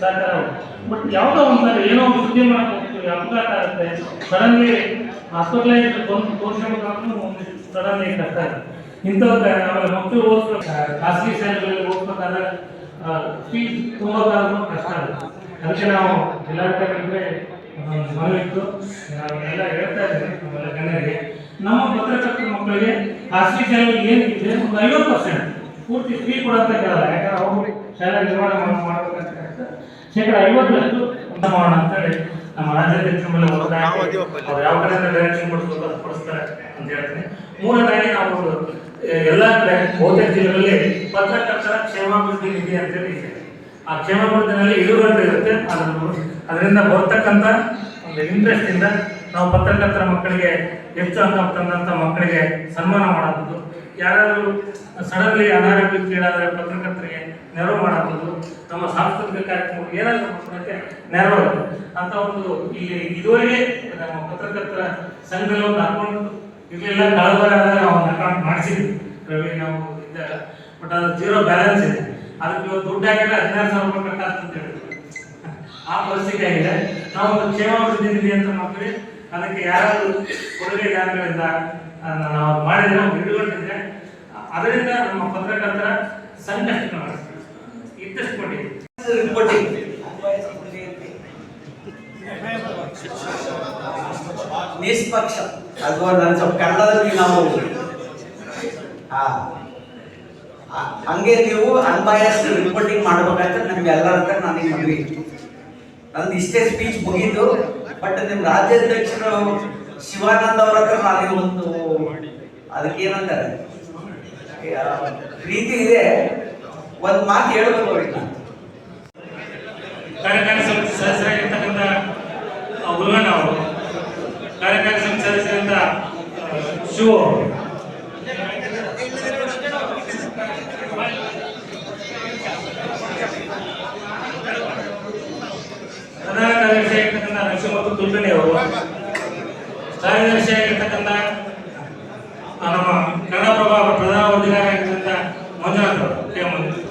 ಸಹಕಾರ. ಬಟ್ ಯಾವುದೋ ಒಂದ್ಸರಿ ಏನೋ ಒಂದು ಸುದ್ದಿ ಮಾಡಕ್ಕೆ ಹೋಗ್ತೀವಿ, ಅಪಘಾತ ಆಗುತ್ತೆ, ಸಡನ್ಲಿ ಹಾಸ್ಪಿಟಲೈಸ್ ಬಂದು ತೋರಿಸ್ಕೊಂಡು ಒಂದಿಷ್ಟು ಸಡನ್ಲಿ ಕಷ್ಟ ಆಗುತ್ತೆ. ಇಂಥದ್ದು ಆಮೇಲೆ ಮಕ್ಕಳು ಓದಿಸ್ಬೇಕು, ಖಾಸಗಿ ಶಾಲೆಗಳಲ್ಲಿ ಓದಿಸ್ಬೇಕಾದ್ರೆ ಫೀಸ್ ತುಂಬೋದಾದ್ರೂ ಕಷ್ಟ ಆಗುತ್ತೆ. ಅದಕ್ಕೆ ನಾವು ಜಿಲ್ಲಾಧಿಕಾರಿಗಳಿಗೆ ಮನವಿ ಇತ್ತು, ನಾವೆಲ್ಲ ಹೇಳ್ತಾ ಇದ್ದೀವಿ ನಮ್ಮೆಲ್ಲ ಗಣ್ಯರಿಗೆ, ನಮ್ಮ ಪತ್ರಕರ್ತರ ಮಕ್ಕಳಿಗೆ ಖಾಸಗಿ ಶಾಲೆಗೆ ಏನಿದೆ ಒಂದು 50% ಪೂರ್ತಿ ಫೀ ಕೊಡಂತ ಕೇಳಲ್ಲ. ಯಾಕಂದ್ರೆ ಅವರು ಶಾಲೆ ನಿರ್ವಹಣೆ ಮಾಡಬೇಕಂತ ಶೇಕಡ 50% ಮಾಡೋಣ ಅಂತೇಳಿ ನಮ್ಮ ರಾಜ್ಯಾಧ್ಯಕ್ಷರ ಮೇಲೆ ಒತ್ತಾಯ, ಅವ್ರು ಯಾವ ಕಡೆಯಿಂದ ಡೈರೆಕ್ಷನ್ ಕೊಡಿಸ್ಬೇಕು ಅದು ಕೊಡಿಸ್ತಾರೆ ಅಂತ ಹೇಳ್ತೀನಿ. ಮೂರನೇದಾಗಿ ನಾವು ಎಲ್ಲ ಕಡೆ ಬಹುತೇಕ ಜಿಲ್ಲೆಗಳಲ್ಲಿ ಪತ್ರಕರ್ತರ ಕ್ಷೇಮಾಭಿವೃದ್ಧಿ ನಿಧಿ ಅಂತೇಳಿ ಇದೆ. ಆ ಕ್ಷೇಮಾಭಿವೃದ್ಧಿನಲ್ಲಿ ಇಳುವರಿ ಇರುತ್ತೆ. ಅದರಿಂದ ಬರ್ತಕ್ಕಂಥ ಒಂದು ಇಂಟ್ರೆಸ್ಟ್ ಇಂದ ನಾವು ಪತ್ರಕರ್ತರ ಮಕ್ಕಳಿಗೆ ಹೆಚ್ಚು ಅಂಕ ತಂದಂಥ ಮಕ್ಕಳಿಗೆ ಸನ್ಮಾನ ಮಾಡೋದು, ಯಾರಾದರೂ ಸಡನ್ಲಿ ಅನಾರೋಗ್ಯಕ್ಕೀಡಾದರೆ ಪತ್ರಕರ್ತರಿಗೆ ನೆರವು ಮಾಡೋದು, ನಮ್ಮ ಸಾಂಸ್ಕೃತಿಕ ಕಾರ್ಯಕ್ರಮ ಏನಾದರೂ ಮಕ್ಕಳಿಗೆ ನೆರವಾಗುತ್ತೆ ಅಂತ ಒಂದು ಇಲ್ಲಿ ಇದುವರೆಗೆ ನಮ್ಮ ಪತ್ರಕರ್ತರ ಸಂಘದಲ್ಲಿ ಒಂದು ಅಕೌಂಟ್ ಇರಲಿಲ್ಲ. ಕಳೆದ ನಾವು ಒಂದು ಅಕೌಂಟ್ ಮಾಡಿಸಿದ್ವಿ ರವಿ, ನಾವು ಇದ್ದ, ಬಟ್ ಅದು 0 ಬ್ಯಾಲೆನ್ಸ್ ಇದೆ. ಅದಕ್ಕೆ ಇವತ್ತು ದುಡ್ಡು ಹಾಕಿದ್ರೆ 16,000 ರೂಪಾಯಿ ಕಟ್ಟಾಗ್ತಂತ ಹೇಳಿದ್ರು. ಆ ಪರಿಸ್ಥಿತಿ ಆಗಿದೆ. ನಾವು ಒಂದು ಕ್ಷೇಮಾಭಿವೃದ್ಧಿ ನಿಧಿ ಅಂತ ಮಾಡ್ತೀವಿ. ಅದಕ್ಕೆ ಯಾರಾದರೂ ಕೊಡುಗೆ ದಾನಗಳಿಂದ ನಾವು ಮಾಡಿದ್ರೆ, ನಾವು ಹಿಡಿದುಕೊಂಡಿದ್ರೆ ಅದರಿಂದ ನಮ್ಮ ಪತ್ರಕರ್ತರ ಸಂಕಷ್ಟ ಇದ್ದಷ್ಟು ಕೊಟ್ಟಿದ್ದೀವಿ. ನಿಷ್ಪಕ್ಷ ಅಥವಾ ನನ್ನ ಸ್ವಲ್ಪ ಕನ್ನಡದಲ್ಲಿ ನಾವು ಹಂಗೆ ನೀವು ಅನ್ಬಯಾಸ್ಡ್ ರಿಪೋರ್ಟಿಂಗ್ ಮಾಡ್ಬೇಕಂತ ನಮ್ಗೆಲ್ಲರ ಹತ್ರ ನನಗೆ ಮನವಿ ಇತ್ತು. ನಂದು ಇಷ್ಟೇ ಸ್ಪೀಚ್ ಮುಗೀತು. ಬಟ್ ನಿಮ್ಮ ರಾಜ್ಯಾಧ್ಯಕ್ಷರು ಶಿವಾನಂದ್ ಅವರ ಹತ್ರ ನಾನು ಒಂದು ಅದಕ್ಕೇನಂತಾರೆ ಪ್ರೀತಿ ಇದೆ, ಒಂದು ಮಾತು ಹೇಳ್ಬೇಕು ಅವ್ರಿಗೆ. ಕಾರ್ಯಕಾರಿ ಸಮಿತಿ ಸದಸ್ಯರಾಗಿರ್ತಕ್ಕಂಥ ಉಲ್ಗಣ್ಣ ಅವರು, ಕಾರ್ಯಕಾರಿ ಸಮಿತಿ ಸದಸ್ಯರಾದ ಶಿವ ಅವರು, ಪ್ರಧಾನ ಕಾರ್ಯದರ್ಶಿಯಾಗಿರ್ತಕ್ಕಂಥ ನರಸಿಂಹ ತುಲ್ಕಣಿ ಅವರು, ಕಾರ್ಯದರ್ಶಿಯಾಗಿರ್ತಕ್ಕಂಥ ನಮ್ಮ ಕನ್ನಡಪ್ರಭ ಪ್ರಧಾನ ವರದಿಗಾರರಾಗಿರ್ತಕ್ಕಂಥ ಮಂಜುನಾಥ್ ಅವರು, ಕೆ ಮಂಜುನಾಥ್.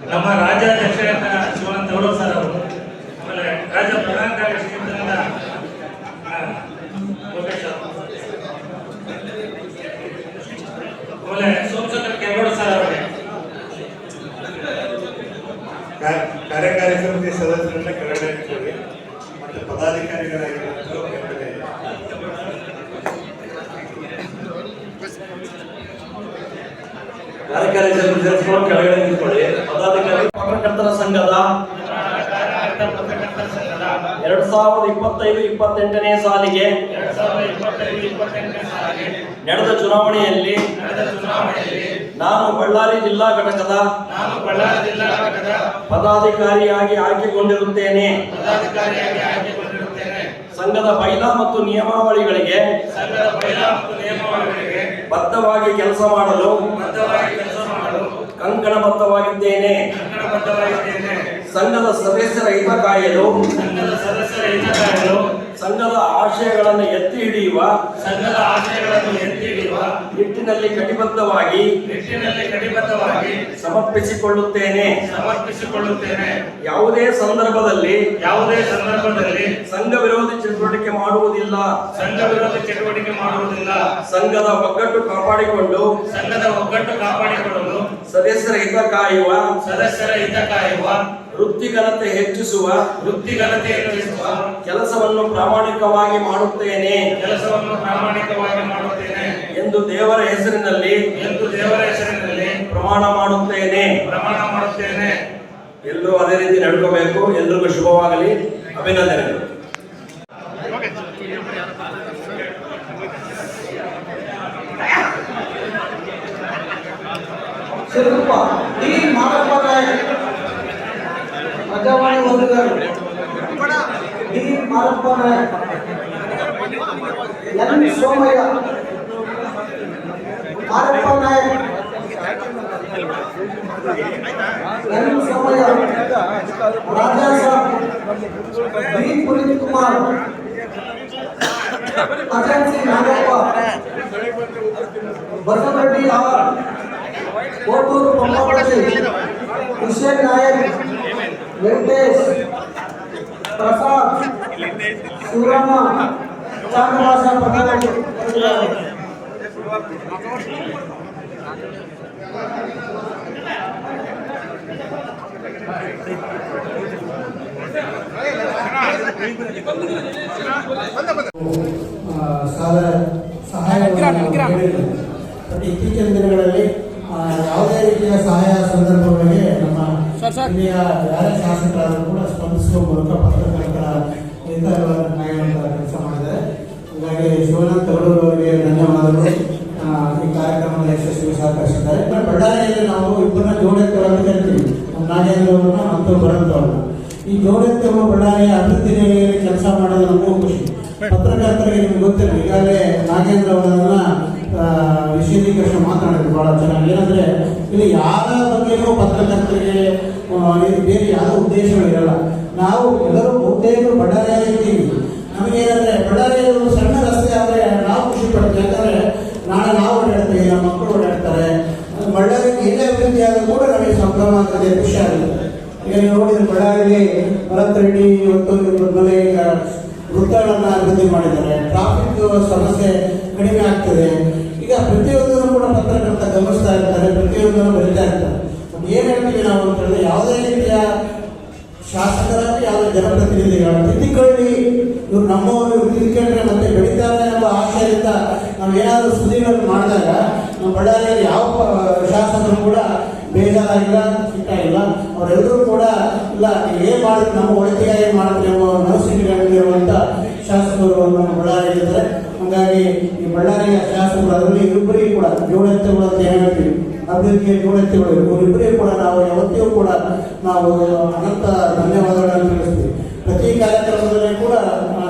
ನಮ್ಮ ರಾಜ್ಯಾಧ್ಯಕ್ಷರಾದ ಶಿವಾನಂದ ಗೌರವ ಸರ್ ಅವರು, ಆಮೇಲೆ ರಾಜ್ಯ ಪ್ರಧಾನ ಕಾರ್ಯದರ್ಶಿ ಲೋಕೇಶ್ ಅವರು, ಆಮೇಲೆ ಸೋಮಶೇಖರ್ ಕೆಂಗೌಡ ಸರ್ ಅವರಿಗೆ, ಕಾರ್ಯಕಾರಿ ಸಮಿತಿ ಸದಸ್ಯರನ್ನ ಕೆಳಗಡೆ ಇಟ್ಕೊಳ್ಳಿ ಮತ್ತು ಪದಾಧಿಕಾರಿಗಳಾಗಿರುವಂಥವ್ರು ಕೆಳಗಡೆ. ಕಾರ್ಯಕಾರಿ ಸಮಿತಿ ಸದಸ್ಯರು ಕೆಳಗಡೆ ನಿಂತ್ಕೊಳ್ಳಿ. ಪದಾಧಿಕಾರಿ ಪತ್ರಕರ್ತರ ಸಂಘದ 2025-28ನೇ ಸಾಲಿಗೆ ನಡೆದ ಚುನಾವಣೆಯಲ್ಲಿ ನಾನು ಬಳ್ಳಾರಿ ಜಿಲ್ಲಾ ಘಟಕದ ಪದಾಧಿಕಾರಿಯಾಗಿ ಆಯ್ಕೆಗೊಂಡಿರುತ್ತೇನೆ. ಸಂಘದ ಬೈಲಾ ಮತ್ತು ನಿಯಮಾವಳಿಗಳಿಗೆ ಬದ್ಧವಾಗಿ ಕೆಲಸ ಮಾಡಲು ಕಂಕಣಬದ್ಧವಾಗಿದ್ದೇನೆ. ಸಂಘದ ಸದಸ್ಯರ ಹಿತ ಕಾಯಲು ಸಂಘದ ಆಶಯಗಳನ್ನು ಎತ್ತಿ ಹಿಡಿಯುವ ನಿಟ್ಟಿನಲ್ಲಿ ಕಟಿಬದ್ಧವಾಗಿ ಸಮರ್ಪಿಸಿಕೊಳ್ಳುತ್ತೇನೆ. ಯಾವುದೇ ಸಂದರ್ಭದಲ್ಲಿ ಸಂಘ ವಿರೋಧಿ ಚಟುವಟಿಕೆ ಮಾಡುವುದಿಲ್ಲ. ಸಂಘದ ಒಗ್ಗಟ್ಟು ಕಾಪಾಡಿಕೊಂಡು ಸದಸ್ಯರ ಹಿತ ಕಾಯುವ ವೃತ್ತಿಘನತೆ ಹೆಚ್ಚಿಸುವ ಕೆಲಸವನ್ನು ಪ್ರಾಮಾಣಿಕವಾಗಿ ಮಾಡುತ್ತೇನೆ ಎಂದು ದೇವರ ಹೆಸರಿನಲ್ಲಿ ಪ್ರಮಾಣ ಮಾಡುತ್ತೇನೆ. ಎಲ್ಲರೂ ಅದೇ ರೀತಿ ನಡ್ಕೋಬೇಕು. ಎಲ್ರಿಗೂ ಶುಭವಾಗಲಿ. ಅಭಿನಂದನೆಗಳು. ಈ ಮಾನವ Prajavani Arappa Nayak, N Somaiah, Arappa Nayak, N Somaiah, Raja Sab, B Puneeth Kumar, Ajay Singh Nagappa, Basavareddy R, Kotturu Pampapati, Hussain Nayak, Venkatesh, Prasad, Suramma, Chamaraja ಪ್ರಧಾನಿ. ಇತ್ತೀಚಿನ ದಿನಗಳಲ್ಲಿ ಯಾವುದೇ ರೀತಿಯ ಸಹಾಯ ಸಂದರ್ಭಗಳಿಗೆ ನಮ್ಮ ಇಲ್ಲಿಯ ಯಾರೇ ಶಾಸಕರಾದರೂ ಕೂಡ ಸ್ಪಂದಿಸುವ ಮೂಲಕ ಪತ್ರಕರ್ತರ ಹಿತಗಳನ್ನು ಕಾಯುವಂತಹ ಕೆಲಸ ಮಾಡಿದ್ದಾರೆ. ಹಾಗಾಗಿ ಶಿವಾನಂದ ತಗಡೂರು ಅವರಿಗೆ ಧನ್ಯವಾದಗಳು. ಈ ಕಾರ್ಯಕ್ರಮದ ಯಶಸ್ವಿ ಸಹಕರಿಸಿದ್ದಾರೆ. ಬಳ್ಳಾರಿಯಲ್ಲಿ ನಾವು ಇಬ್ಬರನ್ನ ಜೋಡೆತ್ತುಗಳನ್ನು ಕರಿತೀವಿ, ನಮ್ಮ ನಾಗೇಂದ್ರ ಅವ್ರನ್ನ ಮತ್ತು ಭರತ್ ಅವ್ರನ್ನ. ಈ ಜೋಡೆತ್ತುಗಳು ಬಳ್ಳಾರಿಯ ಅಭಿವೃದ್ಧಿ ಕೆಲಸ ಮಾಡೋದು ನಮಗೂ ಖುಷಿ. ಪತ್ರಕರ್ತರಿಗೆ ನಿಮ್ಗೆ ಗೊತ್ತಿಲ್ಲ, ಈಗಾಗಲೇ ನಾಗೇಂದ್ರ ಅವರನ್ನ ವಿಶದೀಕರಣ ಮಾತನಾಡಿದ್ರು ಬಹಳ ಚೆನ್ನಾಗಿ. ಏನಂದ್ರೆ ಇಲ್ಲಿ ಯಾರ ಬಗ್ಗೆಯೂ ಪತ್ರಕರ್ತರಿಗೆ ಇದು ಬೇರೆ ಯಾವ ಉದ್ದೇಶಗಳಿರಲ್ಲ. ನಾವು ಎಲ್ಲರೂ ಬಹುತೇಕ ಬಳ್ಳಾರಿಯಲ್ಲಿ ಇದ್ದೀವಿ. ನಮಗೇನಂದ್ರೆ ಬಳ್ಳಾರಿಯಲ್ಲಿ ಒಂದು ಸಣ್ಣ ರಸ್ತೆ ಆದರೆ ನಾವು ಖುಷಿ ಪಡ್ತೀವಿ. ಯಾಕಂದ್ರೆ ನಾಳೆ ನಾವು ಓಡಾಡ್ತೀವಿ, ನಮ್ಮ ಮಕ್ಕಳು ಓಡಾಡ್ತಾರೆ. ಬಳ್ಳಾರಿಗೆ ಏನೇ ಅಭಿವೃದ್ಧಿ ಆದರೂ ಕೂಡ ನಮಗೆ ಸಂಭ್ರಮ ಆಗ್ತದೆ, ಖುಷಿ ಆಗುತ್ತೆ. ಈಗ ನೀವು ನೋಡಿದ್ರೆ ಬಳ್ಳಾರಿಯಲ್ಲಿ ಭರತ್ ರೆಡ್ಡಿ ಇವತ್ತು ಮೇಲೆ ಈಗ ವೃತ್ತಗಳನ್ನು ಅಭಿವೃದ್ಧಿ ಮಾಡಿದ್ದಾರೆ. ಟ್ರಾಫಿಕ್ ಸಮಸ್ಯೆ ಕಡಿಮೆ ಆಗ್ತದೆ. ಈಗ ಪ್ರತಿಯೊಂದನ್ನು ಕೂಡ ಪತ್ರಕರ್ತ ಗಮನಿಸ್ತಾ ಇರ್ತಾರೆ, ಪ್ರತಿಯೊಂದನ್ನು ಬರೀತಾ ಇರ್ತಾರೆ. ಏನು ಹೇಳ್ತೀವಿ ನಾವು ಅಂತ ಹೇಳಿದ್ರೆ, ಯಾವುದೇ ರೀತಿಯ ಶಾಸಕರಾಗಿ ಯಾವುದೇ ಜನಪ್ರತಿನಿಧಿಗಳ ತಿದ್ದಿಕೊಳ್ಳಿ, ಇವ್ರು ನಮ್ಮವರು ಇವ್ರು ತಿದ್ಕೊಂಡ್ರೆ ಮತ್ತೆ ಬೆಳೀತಾರೆ ಎಂಬ ಆಶಯದಿಂದ ನಾವು ಏನಾದರೂ ಸುದ್ದಿಗಳನ್ನು ಮಾಡಿದಾಗ ನಮ್ಮ ಬಳ್ಳಾರಿಯಲ್ಲಿ ಯಾವ ಶಾಸಕರು ಕೂಡ ಬೇಜಾರಾಗಿಲ್ಲ, ಸಿಟ್ಟಾಗಿಲ್ಲ. ಅವರೆಲ್ಲರೂ ಕೂಡ ಇಲ್ಲ ಏನು ಮಾಡಿದ್ರೆ ನಮ್ಮ ಒಳಿತಿಗಾಗಿ ಮಾಡಿದ್ರೆ ಎಂಬ ಮನಸ್ಸಿನಲ್ಲಿರುವಂಥ ಶಾಸಕರು ನಮ್ಮ ಬಳ್ಳಾರಿಯಲ್ಲಿದ್ದಾರೆ. ಹಾಗಾಗಿ ಈ ಬಳ್ಳಾರಿಯ ಶಾಸಕರು ಅದರಲ್ಲಿ ಇಬ್ಬರಿಗೂ ಕೂಡ ಜೋಡೆತ್ತುಗಳು ಅಂತ ಹೇಳ್ತೀವಿ, ಅಭಿವೃದ್ಧಿಯ ಜೋಡೆತ್ತುಗಳು, ಇವರಿಬ್ಬರಿಗೂ ಕೂಡ ನಾವು ಯಾವತ್ತಿಗೂ ಕೂಡ ನಾವು ಅನಂತ ಧನ್ಯವಾದಗಳನ್ನು ತಿಳಿಸ್ತೀವಿ. ಪ್ರತಿ ಕಾರ್ಯಕ್ರಮದಲ್ಲಿ ಕೂಡ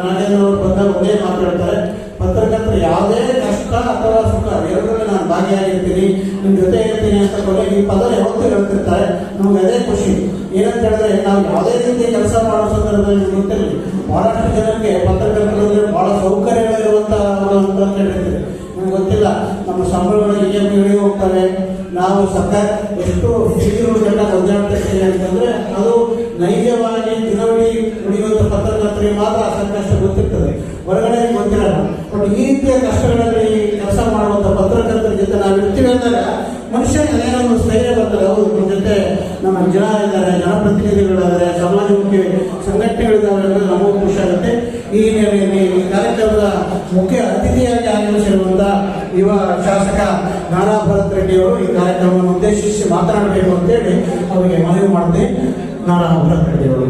ನಾಗೇಂದ್ರ ಅವರು ಬಂದಾಗ ಒಂದೇ ಮಾತಾಡ್ತಾರೆ, ಪತ್ರಕರ್ತರು ಯಾವುದೇ ಕಷ್ಟ ಅಥವಾ ಸುಖ ಎರಡರಲ್ಲಿ ನಾನು ಭಾಗಿಯಾಗಿರ್ತೀನಿ, ನಿಮ್ಮ ಜೊತೆ ಇರ್ತೀನಿ ಅಂತ ಕೊನೆಗೆ ಈ ಪದ ಯಾವತ್ತೂ ಹೇಳ್ತಿರ್ತಾರೆ. ನಮ್ಗೆ ಅದೇ ಖುಷಿ. ಏನಂತ ಹೇಳಿದ್ರೆ, ನಾವು ಯಾವುದೇ ರೀತಿ ಕೆಲಸ ಮಾಡೋ ಸಂದರ್ಭದಲ್ಲಿ ಗೊತ್ತಿರಲಿ, ಬಹಳಷ್ಟು ಜನಕ್ಕೆ ಪತ್ರಕರ್ತರಲ್ಲಿ ಬಹಳ ಸೌಕರ್ಯಗಳಿರುವಂತಹ ಅಂತ ಹೇಳಿರ್ತೀವಿ. ನಮ್ಗೆ ಗೊತ್ತಿಲ್ಲ, ನಮ್ಮ ಸಂಬಳಗಳು ಇಳಿ ಹೋಗ್ತವೆ. ನಾವು ಸರ್ಕಾರ ಎಷ್ಟು ಹಿರಿಯರು ಜನ ಒದ್ದಾಡ್ತಾ ಇದ್ದೀವಿ ಅಂತಂದ್ರೆ ಅದು ನೈಜವಾಗಿ ದಿನವಿಡೀ ಉಳಿಯುವಂಥ ಪತ್ರಕರ್ತರಿಗೆ ಮಾತ್ರ ಸಂಕಷ್ಟ ಗೊತ್ತಿರ್ತದೆ, ಹೊರಗಡೆ ಗೊತ್ತಿರಲ್ಲ. ಬಟ್ ಈ ರೀತಿಯ ಕಷ್ಟಗಳಲ್ಲಿ ಕೆಲಸ ಮಾಡುವಂಥ ಪತ್ರಕರ್ತರ ಜೊತೆ ನಾವು ಇರ್ತೀವಿ ಅಂದಾಗ ಮನುಷ್ಯನಿಗೆ ಏನೋ ಒಂದು ಸ್ಥೈರ್ಯ ಬರ್ತದೆ. ಹೌದು, ನಮ್ಮ ಜೊತೆ ನಮ್ಮ ಜನ ಇದ್ದಾರೆ, ಜನಪ್ರತಿನಿಧಿಗಳಿದ್ದಾರೆ, ಸಮಾಜಮುಖಿ ಸಂಘಟನೆಗಳಿದ್ದಾವೆ ಅಂದರೆ ನಮಗೂ ಖುಷಿ ಆಗುತ್ತೆ. ಈ ಹಿನ್ನೆಲೆಯಲ್ಲಿ ಈ ಕಾರ್ಯಕ್ರಮದ ಮುಖ್ಯ ಅತಿಥಿಯಾಗಿ ಆಗಮಿಸಿರುವಂಥ ಯುವ ಶಾಸಕ ನಾರಾ ಭರತ್ ರೆಡ್ಡಿ ಅವರು ಈ ಕಾರ್ಯಕ್ರಮವನ್ನು ಉದ್ದೇಶಿಸಿ ಮಾತನಾಡಬೇಕು ಅಂತೇಳಿ ಅವರಿಗೆ ಮನವಿ ಮಾಡ್ತೀನಿ. ನಾರಾ ಭರತ್ ರೆಡ್ಡಿ ಅವರು.